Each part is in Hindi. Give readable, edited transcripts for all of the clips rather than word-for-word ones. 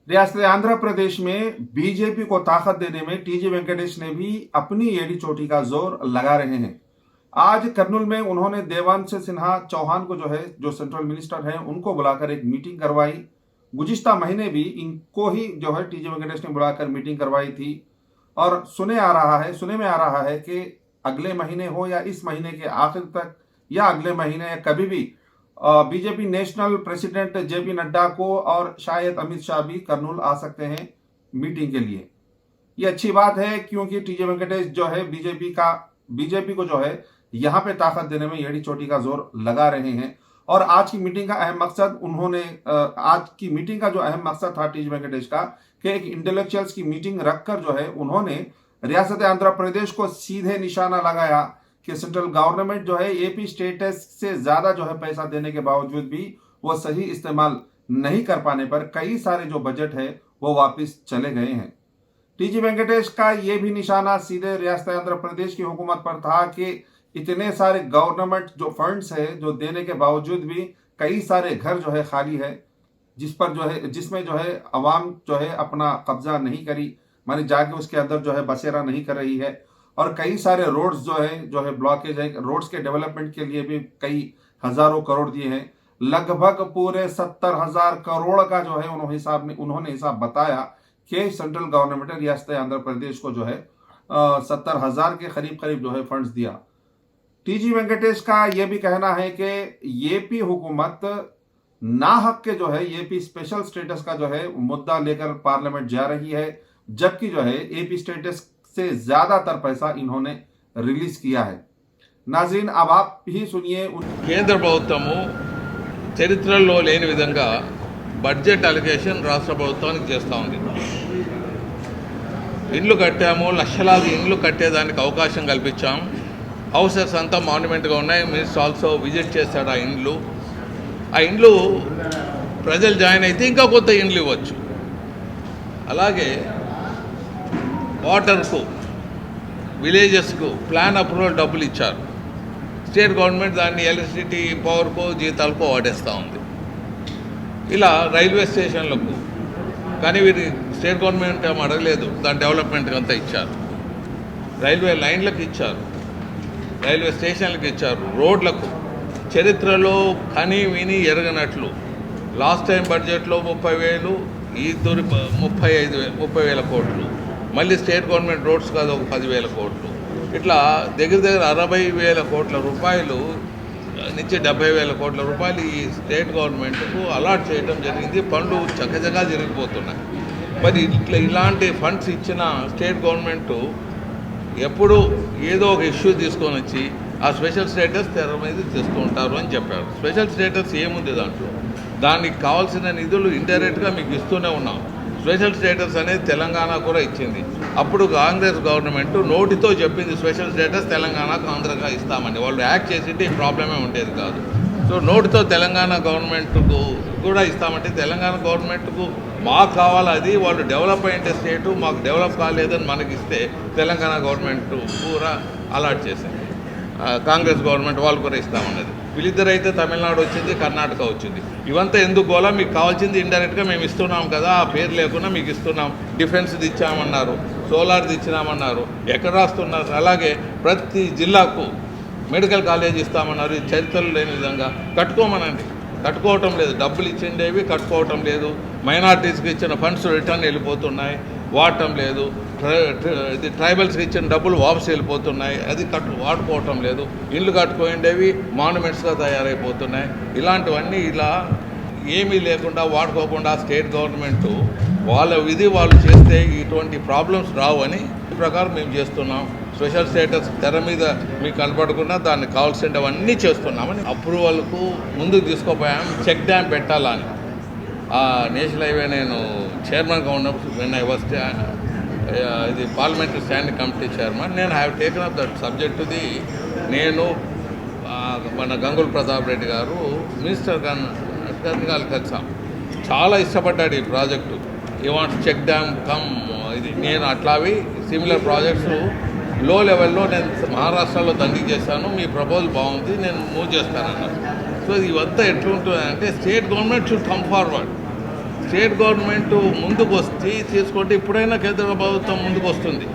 रियासत आंध्र प्रदेश में बीजेपी को ताकत देने में टीजी वेंकटेश ने भी अपनी एड़ी चोटी का जोर लगा रहे हैं। आज कर्नूल में उन्होंने देवांश सिन्हा चौहान को जो सेंट्रल मिनिस्टर हैं उनको बुलाकर एक मीटिंग करवाई। गुज़िश्ता महीने भी इनको ही टीजी वेंकटेश ने बुलाकर मीटिंग करवाई थी। और सुने में आ रहा है कि अगले महीने हो या इस महीने के आखिर तक या अगले महीने या कभी भी BJP national president JP Nadda को और शायद अमित शाह भी कर्नूल आ सकते हैं मीटिंग के लिए। ये अच्छी बात है क्योंकि टीजे वेंकटेश बीजेपी को यहाँ पे ताकत देने में एड़ी चोटी का जोर लगा रहे हैं। और आज की मीटिंग का अहम मकसद अहम मकसद था टीजे वेंकटेश का कि एक इंटेलेक्चुअल्स की मीटिंग रखकर उन्होंने रियासत आंध्र प्रदेश को सीधे निशाना लगाया कि सेंट्रल गवर्नमेंट एपी स्टेटस से ज्यादा पैसा देने के बावजूद भी वो सही इस्तेमाल नहीं कर पाने पर कई सारे जो बजट है वो वापस चले गए हैं। टीजी वेंकटेश का ये भी निशाना सीधे रियासत आंध्र प्रदेश की हुकूमत पर था कि इतने सारे गवर्नमेंट जो फंड्स है जो देने के बावजूद भी कई सारे घर खाली है, जिसमें अवाम अपना कब्जा नहीं करी, माने जाके उसके अंदर बसेरा नहीं कर रही है। और कई सारे रोड्स ब्लॉकेज है, रोड्स के डेवलपमेंट के लिए भी कई हजारों करोड़ दिए हैं। लगभग पूरे 70,000 करोड़ का उन्होंने हिसाब बताया कि सेंट्रल गवर्नमेंट ने रियासत आंध्र प्रदेश को 70,000 के करीब फंड्स दिया। टीजी वेंकटेश का यह भी कहना है कि एपी हुकूमत नाहक के एपी स्पेशल स्टेटस का मुद्दा लेकर पार्लियामेंट जा रही है, जबकि एपी स्टेटस से ज्यादातर पैसा इन्होंने रिलीज किया है। नाजरीन, अब आप ही सुनिए। కేంద్ర ప్రభుత్వము చరిత్రలో లేని విధంగా బడ్జెట్ అలొకేషన్ రాష్ట్ర ప్రభుత్వానికి చేస్తూ ఉంది. ఇండ్లు కట్టాము, లక్షలాది ఇండ్లు కట్టేదానికి అవకాశం కల్పించాం. హౌసెస్ అంతా మాన్యుమెంట్గా ఉన్నాయి. మినిస్టర్ ఆల్సో విజిట్ చేశాడు ఆ ఇండ్లు ప్రజలు జాయిన్ అయితే ఇంకా కొత్త ఇండ్లు ఇవ్వచ్చు. అలాగే వాటర్కు, విలేజెస్కు ప్లాన్ అప్రూవల్ డబ్బులు ఇచ్చారు. స్టేట్ గవర్నమెంట్ దాన్ని ఎలక్ట్రిసిటీ పవర్కో జీతాలకో వాడేస్తూ ఉంది. ఇలా రైల్వే స్టేషన్లకు కానీ వీరి స్టేట్ గవర్నమెంట్ ఏమో అడగలేదు, దాని డెవలప్మెంట్కి అంతా ఇచ్చారు. రైల్వే లైన్లకు ఇచ్చారు, రైల్వే స్టేషన్లకు ఇచ్చారు, రోడ్లకు చరిత్రలో కని విని ఎరగనట్లు లాస్ట్ టైం బడ్జెట్లో 30,000, ఈ తొలి 30,000 కోట్లు, మళ్ళీ స్టేట్ గవర్నమెంట్ రోడ్స్ కాదు ఒక 10,000 కోట్లు, ఇట్లా దగ్గర 60,000 కోట్ల రూపాయలు నుంచి 70,000 కోట్ల రూపాయలు ఈ స్టేట్ గవర్నమెంట్కు అలాట్ చేయడం జరిగింది. పనులు చకచకా జరిగిపోతున్నాయి. మరి ఇలాంటి ఫండ్స్ ఇచ్చిన స్టేట్ గవర్నమెంటు ఎప్పుడు ఏదో ఒక ఇష్యూ తీసుకొని వచ్చి ఆ స్పెషల్ స్టేటస్ తెర మీద తెస్తూ ఉంటారు అని చెప్పారు. స్పెషల్ స్టేటస్ ఏముంది దాంట్లో? దానికి కావాల్సిన నిధులు ఇండైరెక్ట్గా మీకు ఇస్తూనే ఉన్నాం. స్పెషల్ స్టేటస్ అనేది తెలంగాణ కూడా ఇచ్చింది. అప్పుడు కాంగ్రెస్ గవర్నమెంట్ నోటితో చెప్పింది స్పెషల్ స్టేటస్ తెలంగాణకు ఆంధ్రగా ఇస్తామని. వాళ్ళు యాక్ట్ చేసింటే ఈ ప్రాబ్లమే ఉండేది కాదు. సో నోటితో తెలంగాణ గవర్నమెంట్కు కూడా ఇస్తామంటే తెలంగాణ గవర్నమెంట్కు మాకు కావాలి, అది వాళ్ళు డెవలప్ అయ్యే స్టేటు, మాకు డెవలప్ కాలేదని మనకి ఇస్తే తెలంగాణ గవర్నమెంట్ పూరా అలాట్ చేసింది. కాంగ్రెస్ గవర్నమెంట్ వాళ్ళు కూడా ఇస్తామన్నది. వీళ్ళిద్దరైతే తమిళనాడు వచ్చింది, కర్ణాటక వచ్చింది. ఇవంతా ఎందుకు గోలా? మీకు కావాల్సింది ఇండైరెక్ట్గా మేము ఇస్తున్నాం కదా, ఆ పేరు లేకుండా మీకు ఇస్తున్నాం. డిఫెన్స్ది ఇచ్చామన్నారు, సోలార్ది ఇచ్చినామన్నారు, ఎక్కడ రాస్తున్నారు? అలాగే ప్రతి జిల్లాకు మెడికల్ కాలేజ్ ఇస్తామన్నారు. ఈ చరిత్రలు లేని విధంగా కట్టుకోమనండి, కట్టుకోవటం లేదు. డబ్బులు ఇచ్చిండేవి కట్టుకోవటం లేదు. మైనార్టీస్కి ఇచ్చిన ఫండ్స్ రిటర్న్ వెళ్ళిపోతున్నాయి, వాడటం లేదు. ఇది ట్రైబల్స్కి ఇచ్చిన డబ్బులు వాపసు వెళ్ళిపోతున్నాయి, అది వాడుకోవటం లేదు. ఇళ్ళు కట్టుకోండేవి మాన్యుమెంట్స్గా తయారైపోతున్నాయి. ఇలాంటివన్నీ ఇలా ఏమీ లేకుండా వాడుకోకుండా స్టేట్ గవర్నమెంటు వాళ్ళ విధి వాళ్ళు చేస్తే ఇటువంటి ప్రాబ్లమ్స్ రావు అని ఈ ప్రకారం మేము చేస్తున్నాం. స్పెషల్ స్టేటస్ తెర మీద మీకు కనపడకుండా దాన్ని కావాల్సినవన్నీ చేస్తున్నామని అప్రూవల్కు ముందుకు తీసుకుపోయాం. చెక్ డ్యామ్ పెట్టాలని నేషనల్ హైవే నేను చైర్మన్గా ఉన్నప్పుడు వెన్ ఐ వాస్ ఇది పార్లమెంటరీ స్టాండింగ్ కమిటీ చైర్మన్, నేను have taken up that subject. నేను మన గంగుల ప్రతాప్ రెడ్డి గారు మినిస్టర్ గారు కలిసాం. చాలా ఇష్టపడ్డాడు ఈ ప్రాజెక్టు. ఈ వాంట్ చెక్ డ్యామ్ కమ్ ఇది. నేను అట్లావి సిమిలర్ ప్రాజెక్ట్స్ లో లెవెల్లో నేను మహారాష్ట్రలో దండికి చేశాను. మీ ప్రపోజల్ బాగుంది, నేను మూవ్ చేస్తానన్నారు. సో ఇవంతా ఎట్లుంటుంది అంటే state government should come forward. State government ముందుకు వచ్చి తీసుకుంటే ఇప్పుడైనా కేంద్ర ప్రభుత్వం ముందుకు వస్తుంది.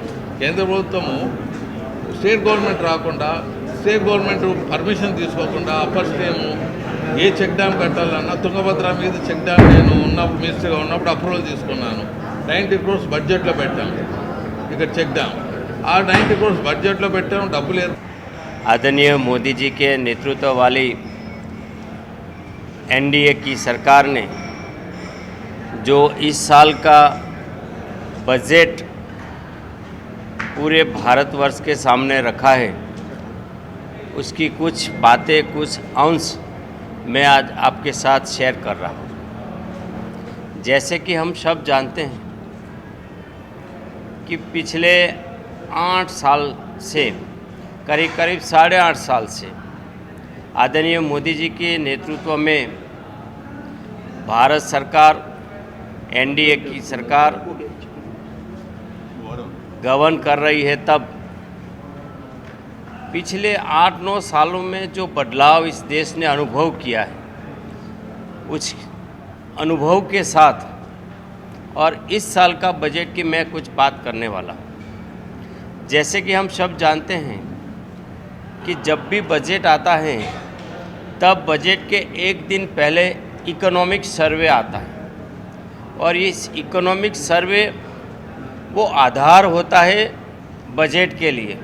కేంద్ర ప్రభుత్వము స్టేట్ గవర్నమెంట్ రాకుండా, స్టేట్ గవర్నమెంట్ పర్మిషన్ తీసుకోకుండా అప్పర్ స్టేము ఏ చెక్ డ్యామ్ కట్టాలన్నా తుంగభద్ర మీద చెక్ డ్యామ్ నేను ఉన్నప్పుడు మినిస్టర్గా ఉన్నప్పుడు అప్రూవల్ తీసుకున్నాను. 90 crores బడ్జెట్లో పెట్టాము ఇక్కడ చెక్ డ్యామ్. ఆ 90 crores బడ్జెట్లో పెట్టాము, డబ్బు లేదు. आदरणीय मोदी जी के नेतृत्व वाली एनडीए की सरकार ने जो इस साल का बजट पूरे भारतवर्ष के सामने रखा है, उसकी कुछ बातें, कुछ अंश मैं आज आपके साथ शेयर कर रहा हूँ। जैसे कि हम सब जानते हैं कि पिछले 8 साल से करीब 8.5 साल से आदरणीय मोदी जी के नेतृत्व में भारत सरकार, एनडीए की सरकार गवर्न कर रही है। तब पिछले 8-9 सालों में जो बदलाव इस देश ने अनुभव किया है, उस अनुभव के साथ और इस साल का बजट की मैं कुछ बात करने वाला हूँ। जैसे कि हम सब जानते हैं कि जब भी बजट आता है तब बजट के एक दिन पहले इकोनॉमिक सर्वे आता है, और इस इकोनॉमिक सर्वे वो आधार होता है बजट के लिए,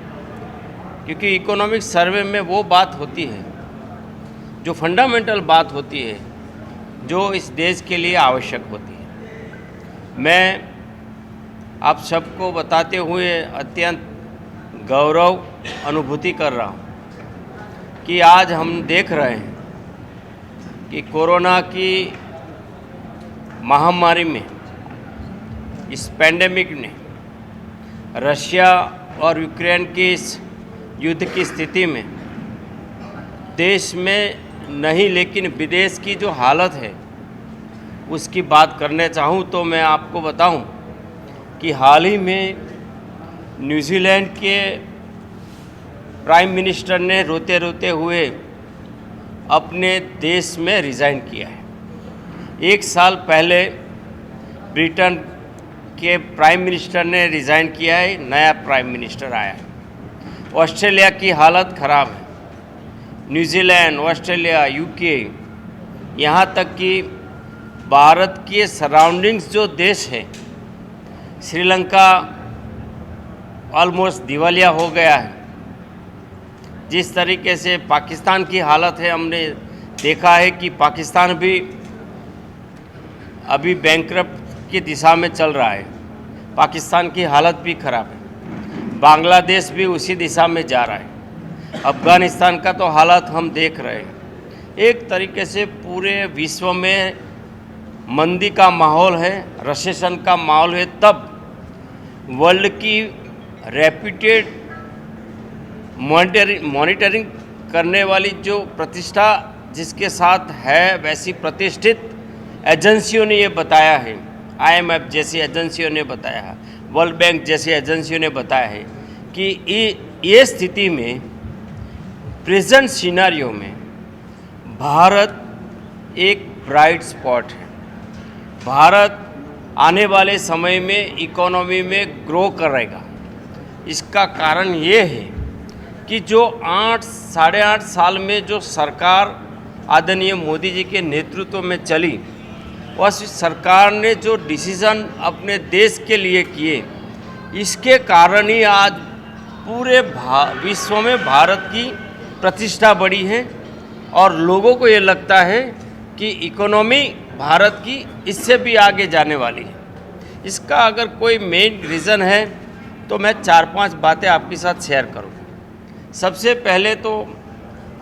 क्योंकि इकोनॉमिक सर्वे में वो बात होती है जो फंडामेंटल बात होती है, जो इस देश के लिए आवश्यक होती है। मैं आप सबको बताते हुए अत्यंत गौरव अनुभूति कर रहा हूँ कि आज हम देख रहे हैं कि कोरोना की महामारी में, इस पैंडेमिक ने रशिया और यूक्रेन की इस युद्ध की स्थिति में देश में नहीं लेकिन विदेश की जो हालत है उसकी बात करने चाहूँ तो मैं आपको बताऊं कि हाल ही में न्यूजीलैंड के प्राइम मिनिस्टर ने रोते रोते हुए अपने देश में रिज़ाइन किया है। 1 साल पहले ब्रिटेन के प्राइम मिनिस्टर ने रिज़ाइन किया है, नया प्राइम मिनिस्टर आया है। ऑस्ट्रेलिया की हालत ख़राब है। न्यूजीलैंड, ऑस्ट्रेलिया, यूके, यहाँ तक कि भारत के सराउंडिंग्स जो देश हैं, श्रीलंका ऑलमोस्ट दिवालिया हो गया है। जिस तरीके से पाकिस्तान की हालत है, हमने देखा है कि पाकिस्तान भी अभी बैंकरप्ट की दिशा में चल रहा है। पाकिस्तान की हालत भी ख़राब है। बांग्लादेश भी उसी दिशा में जा रहा है। अफ़गानिस्तान का तो हालत हम देख रहे हैं। एक तरीके से पूरे विश्व में मंदी का माहौल है, रिसेशन का माहौल है। तब वर्ल्ड की रेप्यूटेड मॉनिटरिंग करने वाली जो प्रतिष्ठा जिसके साथ है, वैसी प्रतिष्ठित एजेंसियों ने ये बताया है, IMF जैसी एजेंसियों ने बताया है, वर्ल्ड बैंक जैसी एजेंसियों ने बताया है कि ये स्थिति में प्रेजेंट सिनेरियो में भारत एक ब्राइट स्पॉट है। भारत आने वाले समय में इकोनॉमी में ग्रो करेगा। इसका कारण ये है कि जो 8-8.5 साल में जो सरकार आदरणीय मोदी जी के नेतृत्व में चली, उस सरकार ने जो डिसीज़न अपने देश के लिए किए, इसके कारण ही आज पूरे विश्व में भारत की प्रतिष्ठा बढ़ी है और लोगों को ये लगता है कि इकोनॉमी भारत की इससे भी आगे जाने वाली है। इसका अगर कोई मेन रीज़न है तो मैं 4-5 बातें आपके साथ शेयर करूँ। सबसे पहले तो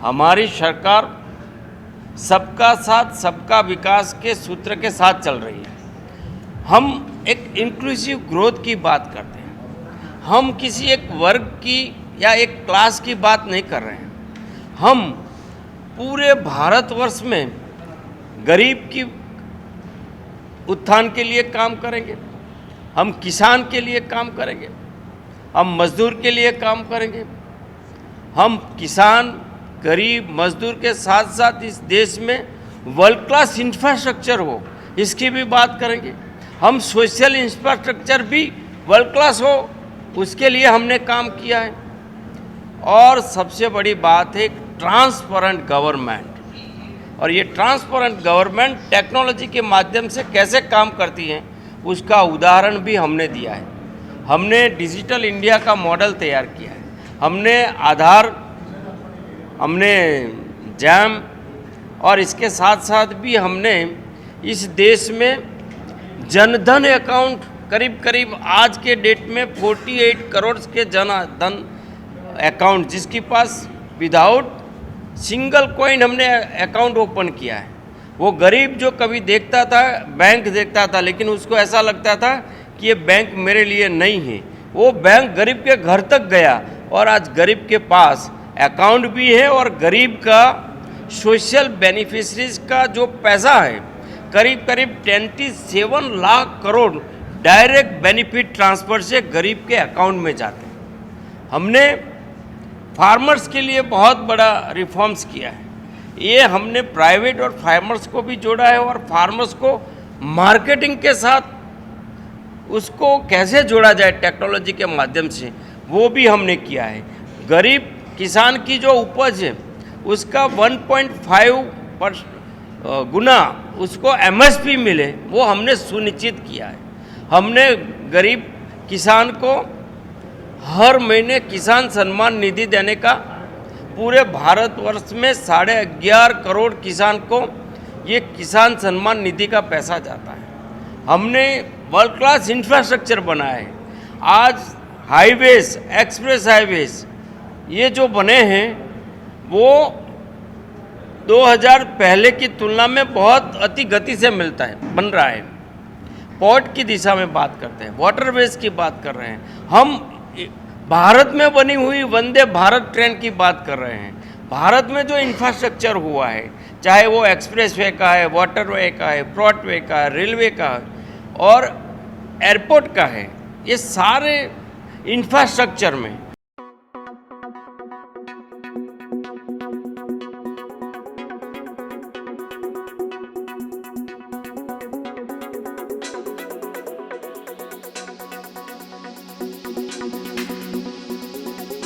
हमारी सरकार सबका साथ सबका विकास के सूत्र के साथ चल रही है। हम एक इंक्लूसिव ग्रोथ की बात करते हैं। हम किसी एक वर्ग की या एक क्लास की बात नहीं कर रहे हैं। हम पूरे भारतवर्ष में गरीब की उत्थान के लिए काम करेंगे, हम किसान के लिए काम करेंगे, हम मजदूर के लिए काम करेंगे। हम किसान, गरीब, मजदूर के साथ साथ इस देश में वर्ल्ड क्लास इंफ्रास्ट्रक्चर हो, इसकी भी बात करेंगे। हम सोशल इंफ्रास्ट्रक्चर भी वर्ल्ड क्लास हो, उसके लिए हमने काम किया है। और सबसे बड़ी बात है ट्रांसपेरेंट गवर्नमेंट, और ये ट्रांसपेरेंट गवर्नमेंट टेक्नोलॉजी के माध्यम से कैसे काम करती है उसका उदाहरण भी हमने दिया है। हमने डिजिटल इंडिया का मॉडल तैयार किया है, हमने आधार, हमने जैम, और इसके साथ साथ भी हमने इस देश में जनधन अकाउंट करीब आज के डेट में 48 करोड़ के जनधन अकाउंट, जिसके पास विदाउट सिंगल कॉइन हमने अकाउंट ओपन किया है। वो गरीब जो कभी देखता था, बैंक देखता था, लेकिन उसको ऐसा लगता था कि ये बैंक मेरे लिए नहीं है, वो बैंक गरीब के घर तक गया और आज गरीब के पास अकाउंट भी है और गरीब का सोशल बेनिफिशरीज का जो पैसा है करीब 27 lakh crore direct benefit transfer से गरीब के अकाउंट में जाते हैं। हमने फार्मर्स के लिए बहुत बड़ा रिफॉर्म्स किया है। ये हमने प्राइवेट और फार्मर्स को भी जोड़ा है और फार्मर्स को मार्केटिंग के साथ उसको कैसे जोड़ा जाए टेक्नोलॉजी के माध्यम से, वो भी हमने किया है। गरीब किसान की जो उपज है उसका 1.5 गुना उसको MSP मिले, वो हमने सुनिश्चित किया है। हमने गरीब किसान को हर महीने किसान सम्मान निधि देने का, पूरे भारतवर्ष में 11.5 करोड़ किसान को ये किसान सम्मान निधि का पैसा जाता है। हमने वर्ल्ड क्लास इंफ्रास्ट्रक्चर बनाया है। आज हाईवेज, एक्सप्रेस हाईवेज ये जो बने हैं वो 2000 पहले की तुलना में बहुत अति गति से बन रहा है। पोर्ट की दिशा में बात करते हैं, वाटरवेज की बात कर रहे हैं, हम भारत में बनी हुई वंदे भारत ट्रेन की बात कर रहे हैं। भारत में जो इंफ्रास्ट्रक्चर हुआ है, चाहे वो एक्सप्रेसवे का है, वाटरवे का है, पोर्टवे का है, रेलवे का है और एयरपोर्ट का है, ये सारे इंफ्रास्ट्रक्चर में